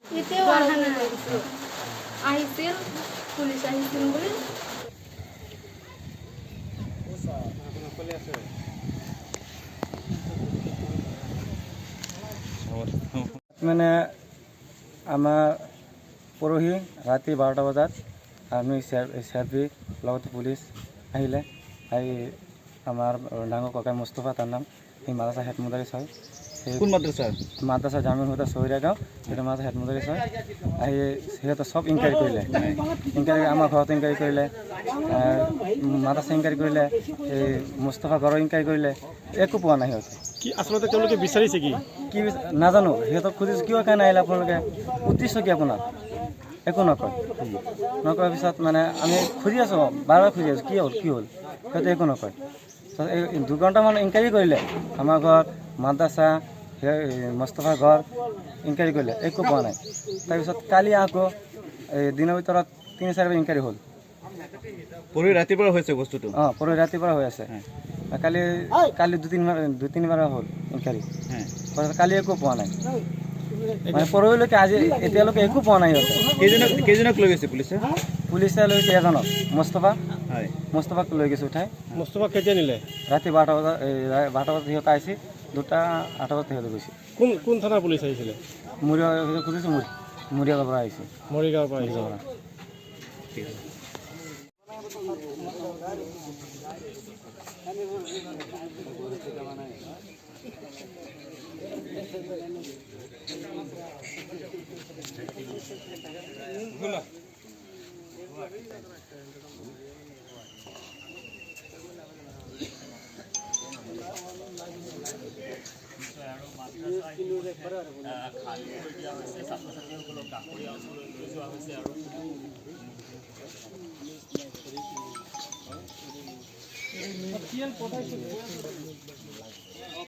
এতিয়াও অহা নাই আহিছিল পুলিচ আহিছিল বুলি মানে আমাৰ পৰহি ৰাতি 12টা বজাত আমি CRP লগতে পুলিচ আহিলে আহি আমাৰ ডাঙৰ ককা মুস্তফা তাৰ নাম সেই মাদ্ৰাছা হেড মুদাৰিছ হয় কোন মাদ্ৰাসা মাদ্ৰাসা জামিন হুদা চহৰীয়া গাঁও সেইটো মাদ্ৰাসা হেড মুদাৰিছ হয় আহি সিহঁতে চব ইনকুৱাৰী কৰিলে আমাৰ ঘৰত ইনকুৱাৰী কৰিলে মাদ্ৰাসা ইনকুৱাৰী কৰিলে এই মুস্তফা ঘৰৰ ইনকুৱাৰী কৰিলে একো পোৱা নাই সিহঁতে কি আচলতে তেওঁলোকে বিচাৰিছে কি কি নাজানো সিহঁতক খুজিছোঁ কিয় কাৰণে আহিলে আপোনালোকে উদ্দেশ্য কি আপোনাৰ একো নকয় নকৰাৰ পিছত মানে আমি খুজি আছোঁ বাৰ খুজি আছোঁ কি হ'ল সিহঁতে একো নকয় এই 2 ঘণ্টামান ইনকুৱাৰী কৰিলে আমাৰ ঘৰত মাদ্ৰাসা মুস্তফাৰ ঘৰ ইনকুৱাৰী কৰিলে একো পোৱা নাই তাৰপিছত কালি আকৌ এই দিনৰ ভিতৰত 3-4 বাৰ ইনকুৱাৰী হ'ল পৰহি ৰাতিপুৱা হৈছে বস্তুটো পৰহি ৰাতিপুৱা হৈ আছে কালি 2-3 বাৰ হ'ল ইনকুৱাৰী কালি একো পোৱা নাই মানে পৰহিলৈকে আজি এতিয়ালৈকে একো পোৱা নাই সিহঁতে কেইজনক লৈ গৈছে পুলিচে লৈছে এজনক মুস্তফাক লৈ গৈছে উঠাই মুস্তফা কেতিয়া নিলে ৰাতি 12টা বজাত সিহঁতে আহিছে 2:08 বজাত সিহঁতে গৈছে কোন থানাৰ পুলিচ আহিছিলে মৰিয়া খুজিছোঁ মৰিয়াগাঁৱৰ পৰা আহিছে মৰিগাঁৱৰ পৰা আহিছে